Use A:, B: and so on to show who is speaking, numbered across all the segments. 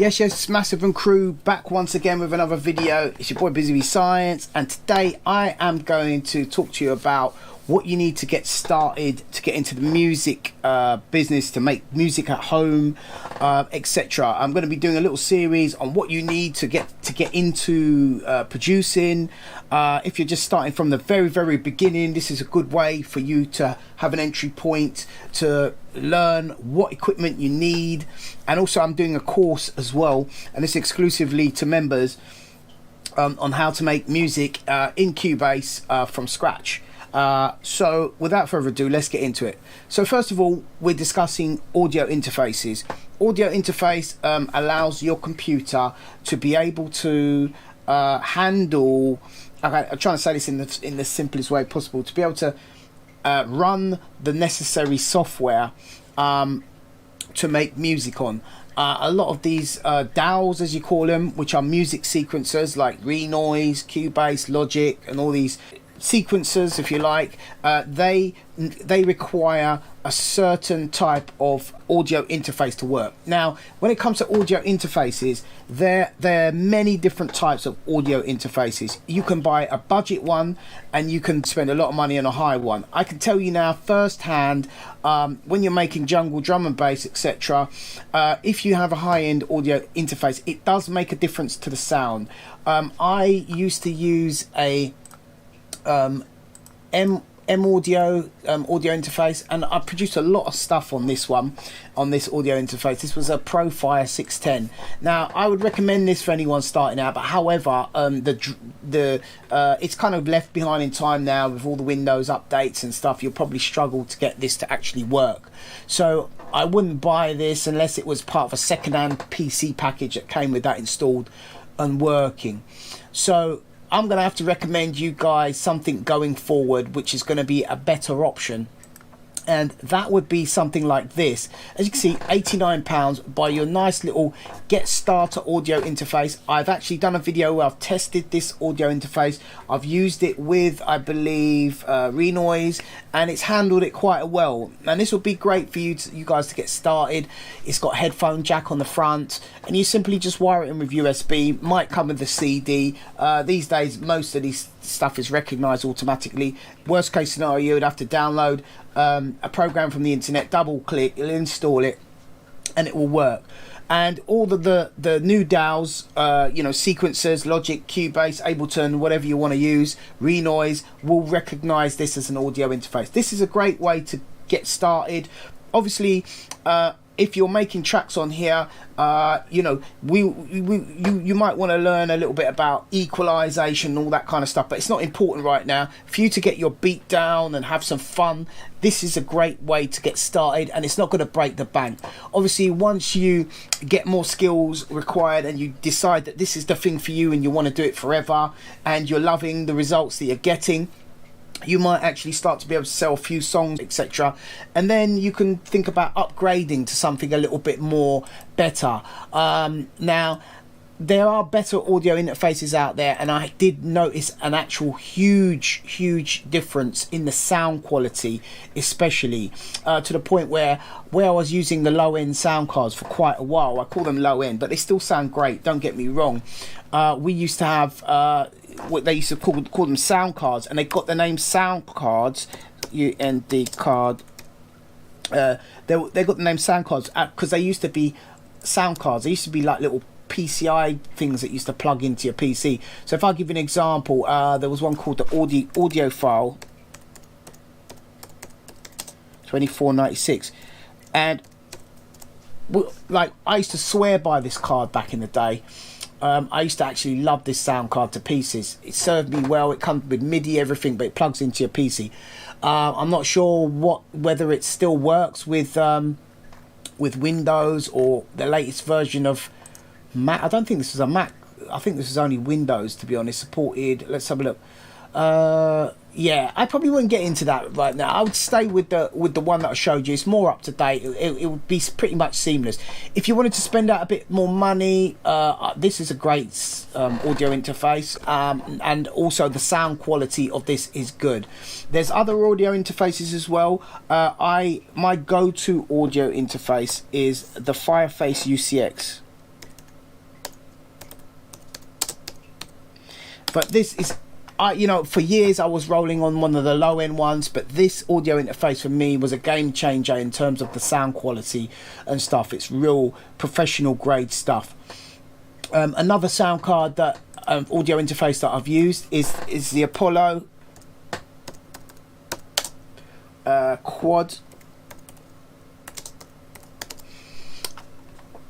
A: Yes, Massive and crew, back once again with another video. It's your boy Busy Bee Science, and today I am going to talk to you about what you need to get started to get into the music business, to make music at home, etc. I'm going to be doing a little series on what you need to get into producing. If you're just starting from the very beginning, this is a good way for you to have an entry point to learn what equipment you need. And also I'm doing a course as well, and it's exclusively to members, on how to make music in Cubase from scratch. So without further ado, let's get into it. So first of all, we're discussing audio interfaces. Audio interface allows your computer to be able to handle, okay, I'm trying to say this in the simplest way possible, to be able to run the necessary software to make music on. A lot of these DAWs, as you call them, which are music sequencers like Renoise, Cubase, Logic, and all these sequencers, if you like, they require a certain type of audio interface to work. Now, when it comes to audio interfaces, there are many different types of audio interfaces. You can buy a budget one, and you can spend a lot of money on a high one. I can tell you now firsthand, when you're making jungle, drum and bass, etc., if you have a high-end audio interface, it does make a difference to the sound. I used to use a M audio audio interface, and I produced a lot of stuff on this one, on this audio interface. This was a Profire 610. Now I would recommend this for anyone starting out, but however, it's kind of left behind in time now with all the Windows updates and stuff. You'll probably struggle to get this to actually work, so I wouldn't buy this unless it was part of a second-hand PC package that came with that installed and working. So I'm going to have to recommend you guys something going forward which is going to be a better option, and that would be something like this. As you can see, £89, buy your nice little get starter audio interface. I've actually done a video where I've tested this audio interface. I've used it with, I believe, Renoise, and it's handled it quite well. And this will be great for you guys to get started. It's got a headphone jack on the front, and you simply just wire it in with USB. Might come with the CD. These days most of these stuff is recognized automatically. Worst case scenario, you would have to download a program from the internet, double click, it'll install it, and it will work. And all the new DAWs, you know, sequencers, Logic, Cubase, Ableton, whatever you want to use, Renoise, will recognize this as an audio interface. This is a great way to get started. Obviously, if you're making tracks on here, you know, you might want to learn a little bit about equalization and all that kind of stuff, but it's not important right now. For you to get your beat down and have some fun, this is a great way to get started, and it's not going to break the bank. Obviously, once you get more skills required and you decide that this is the thing for you and you want to do it forever, and you're loving the results that you're getting, you might actually start to be able to sell a few songs, etc., and then you can think about upgrading to something a little bit more better. Now, there are better audio interfaces out there, and I did notice an actual huge difference in the sound quality, especially to the point where I was using the low-end sound cards for quite a while. I call them low-end, but they still sound great, don't get me wrong. We used to have what they used to call them sound cards, and they got the name sound cards, UND card. They got the name sound cards because they used to be sound cards. They used to be like little PCI things that used to plug into your PC. So if I give you an example, there was one called the audiophile 2496, and like I used to swear by this card back in the day. I used to actually love this sound card to pieces. It served me well. It comes with MIDI, everything, but it plugs into your PC. I'm not sure whether it still works with Windows or the latest version of Mac. I don't think this was a Mac. I think this is only Windows, to be honest, supported. Let's have a look. Yeah, I probably wouldn't get into that right now. I would stay with the one that I showed you. It's more up to date. It would be pretty much seamless. If you wanted to spend out a bit more money, this is a great audio interface, and also the sound quality of this is good. There's other audio interfaces as well. My go-to audio interface is the Fireface UCX. But this is, you know, for years I was rolling on one of the low end ones, but this audio interface for me was a game changer in terms of the sound quality and stuff. It's real professional grade stuff. Another sound card that audio interface that I've used is the Apollo Quad,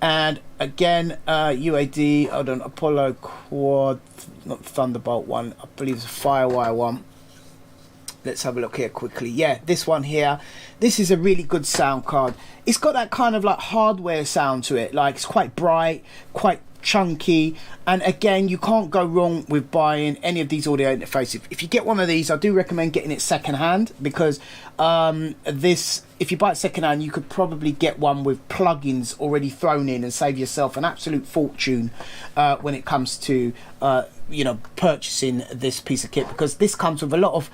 A: and again UAD, hold on, Apollo Quad, not the Thunderbolt one, I believe it's a Firewire one. Let's have a look here quickly. Yeah, this one here, this is a really good sound card. It's got that kind of like hardware sound to it, like it's quite bright, quite chunky, and again, you can't go wrong with buying any of these audio interfaces. If you get one of these, I do recommend getting it second hand, because this, if you buy it second hand, you could probably get one with plugins already thrown in and save yourself an absolute fortune when it comes to you know, purchasing this piece of kit, because this comes with a lot of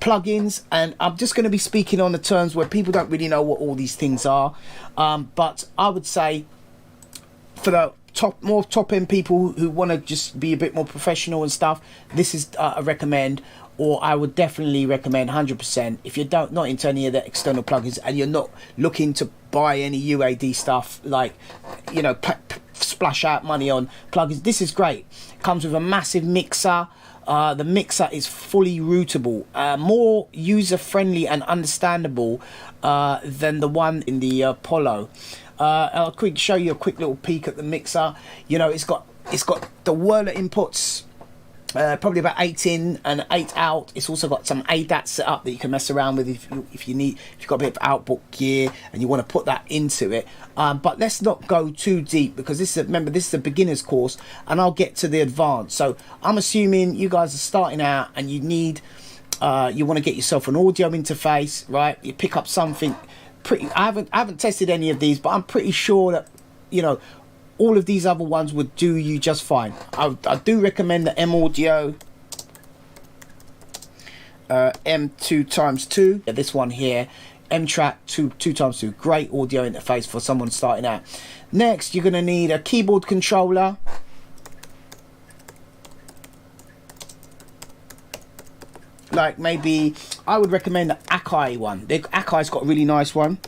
A: plugins, and I'm just going to be speaking on the terms where people don't really know what all these things are, but I would say for the more top end people who want to just be a bit more professional and stuff, this is a recommend, or I would definitely recommend 100%. If you're not into any of the external plugins and you're not looking to buy any UAD stuff, like, you know, splash out money on plugins, this is great. It comes with a massive mixer. The mixer is fully routable, more user friendly and understandable than the one in the Apollo. I'll show you a quick little peek at the mixer. You know, it's got the whirler inputs, probably about 8 in and 8 out. It's also got some ADAT set up that you can mess around with if you've got a bit of output gear and you want to put that into it. But let's not go too deep, because remember, this is a beginner's course, and I'll get to the advanced. So I'm assuming you guys are starting out and you need, you want to get yourself an audio interface, right? You pick up something. I haven't tested any of these, but I'm pretty sure that, you know, all of these other ones would do you just fine. I do recommend the M Audio M2x2. Yeah, this one here, M Track 2x2, great audio interface for someone starting out. Next, you're going to need a keyboard controller. Like, maybe I would recommend the Akai one. Akai's got a really nice one.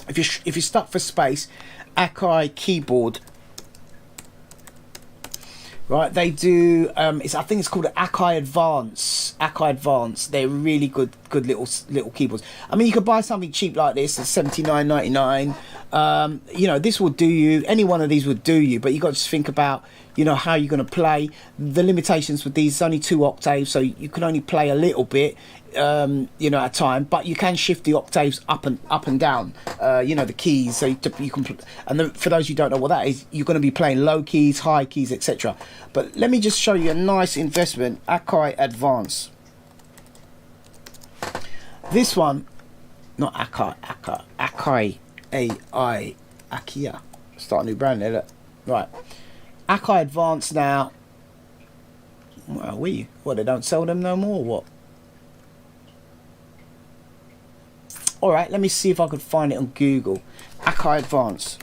A: If you're stuck for space, Akai keyboard. Right, they do. I think it's called Akai Advance. Akai Advance. They're really good little keyboards. I mean, you could buy something cheap like this at $79.99. You know, this will do you. Any one of these would do you. But you got to just think about, you know, how you're going to play. The limitations with these is only 2 octaves, so you can only play a little bit, you know, at a time. But you can shift the octaves up and down. You know, the keys, so you can. And then, for those who don't know what that is, you're going to be playing low keys, high keys, etc. But let me just show you a nice investment, Akai Advance. This one, not Akai, AI, Akia. Start a new brand there, look. Right. Akai Advance now. Well, what, they don't sell them no more, what? Alright, let me see if I could find it on Google. Akai Advance.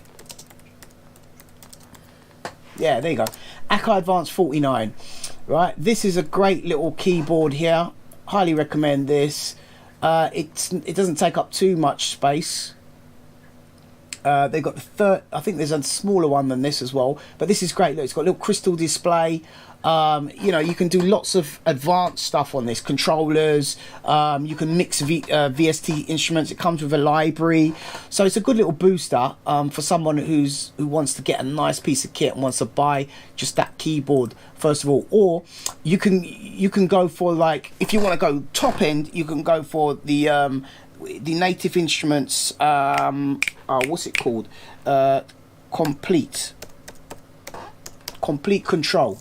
A: Yeah, there you go. Akai Advance 49. Right, this is a great little keyboard here. Highly recommend this. It doesn't take up too much space. They've got the third, I think there's a smaller one than this as well, but this is great. Look, it's got a little crystal display. You know, you can do lots of advanced stuff on this. Controllers, you can mix VST instruments. It comes with a library, so it's a good little booster for someone who wants to get a nice piece of kit and wants to buy just that keyboard first of all. Or you can go for, like, if you want to go top end, you can go for the Native Instruments, what's it called? Complete Control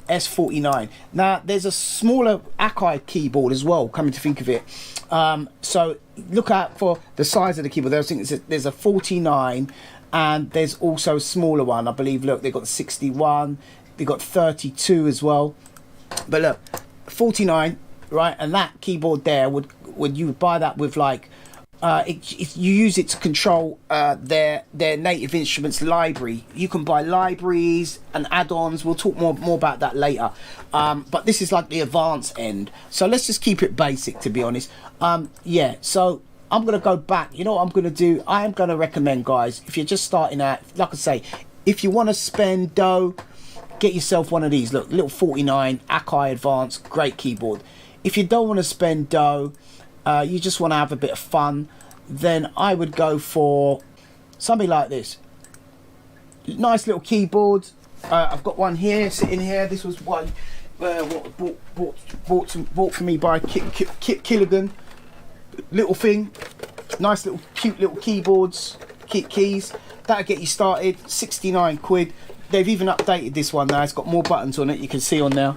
A: S49. Now there's a smaller Akai keyboard as well, coming to think of it. So look out for the size of the keyboard. There's a 49, and there's also a smaller one, I believe. Look, they've got the 61, they've got 32 as well. But look, 49, right? And that keyboard there would you buy that with, like, you use it to control their native instruments library. You can buy libraries and add-ons. We'll talk more about that later. But this is like the advanced end. So let's just keep it basic, to be honest. Yeah, so I'm going to go back. You know what I'm going to do? I am going to recommend, guys, if you're just starting out, like I say, if you want to spend dough, get yourself one of these. Look, little 49 Akai Advanced, great keyboard. If you don't want to spend dough, you just want to have a bit of fun, then I would go for something like this. Nice little keyboard. I've got one here, sitting here. This was one bought for me by Kit Killigan. Little thing, nice little cute little keyboards, keys. That'll get you started. 69 quid. They've even updated this one now. It's got more buttons on it, you can see on there.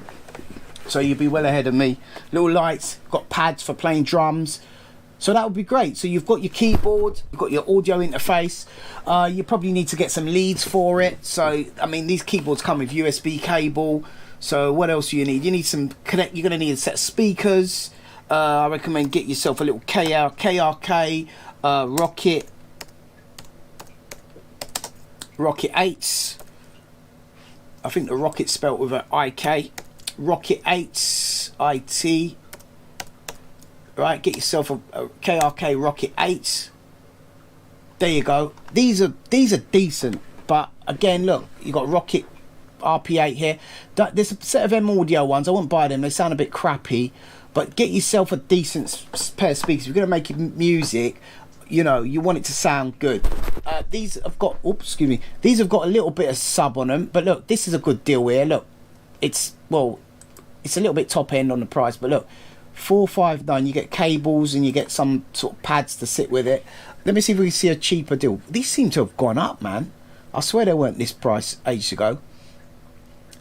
A: So you'll be well ahead of me. Little lights, got pads for playing drums. So that would be great. So you've got your keyboard, you've got your audio interface. You probably need to get some leads for it. So, I mean, these keyboards come with USB cable. So what else do you need? You need some you're going to need a set of speakers. I recommend get yourself a little KRK Rocket 8s. I think the Rocket's spelt with an IK. Rocket 8s, IT. Right, get yourself a KRK Rocket 8s. There you go. These are decent, but again, look, you got Rocket RP8 here. There's a set of M Audio ones. I wouldn't buy them. They sound a bit crappy, but get yourself a decent pair of speakers. If you're going to make music, you know, you want it to sound good. These have got, oops, excuse me. These have got a little bit of sub on them, but look, this is a good deal here. Look, it's a little bit top end on the price, but look, 459. You get cables and you get some sort of pads to sit with it. Let me see if we can see a cheaper deal. These seem to have gone up, man. I swear they weren't this price ages ago.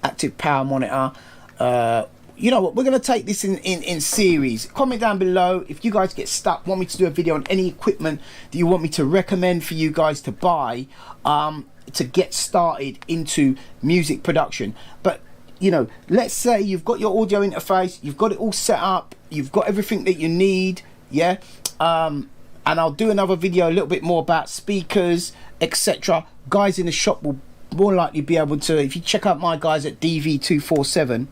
A: Active power monitor. You know what, we're going to take this in series. Comment down below if you guys get stuck, want me to do a video on any equipment that you want me to recommend for you guys to buy to get started into music production. But you know, let's say you've got your audio interface, you've got it all set up, you've got everything that you need, yeah. And I'll do another video a little bit more about speakers, etc. Guys in the shop will more likely be able to, if you check out my guys at DV247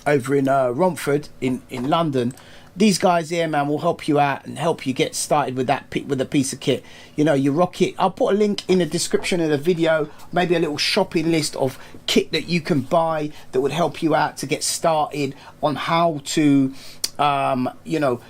A: over in Romford in London, these guys here, man, will help you out and help you get started with that with a piece of kit. You know, your Rocket. I'll put a link in the description of the video, maybe a little shopping list of kit that you can buy that would help you out to get started on how to you know,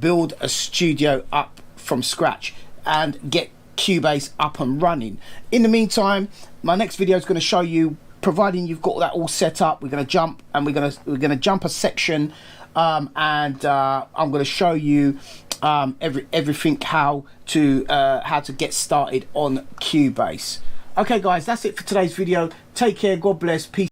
A: build a studio up from scratch and get Cubase up and running. In the meantime, my next video is going to show you, providing you've got that all set up, we're going to jump and we're going to jump a section, and I'm going to show you everything how to get started on Cubase. Okay guys, that's it for today's video. Take care, God bless, peace.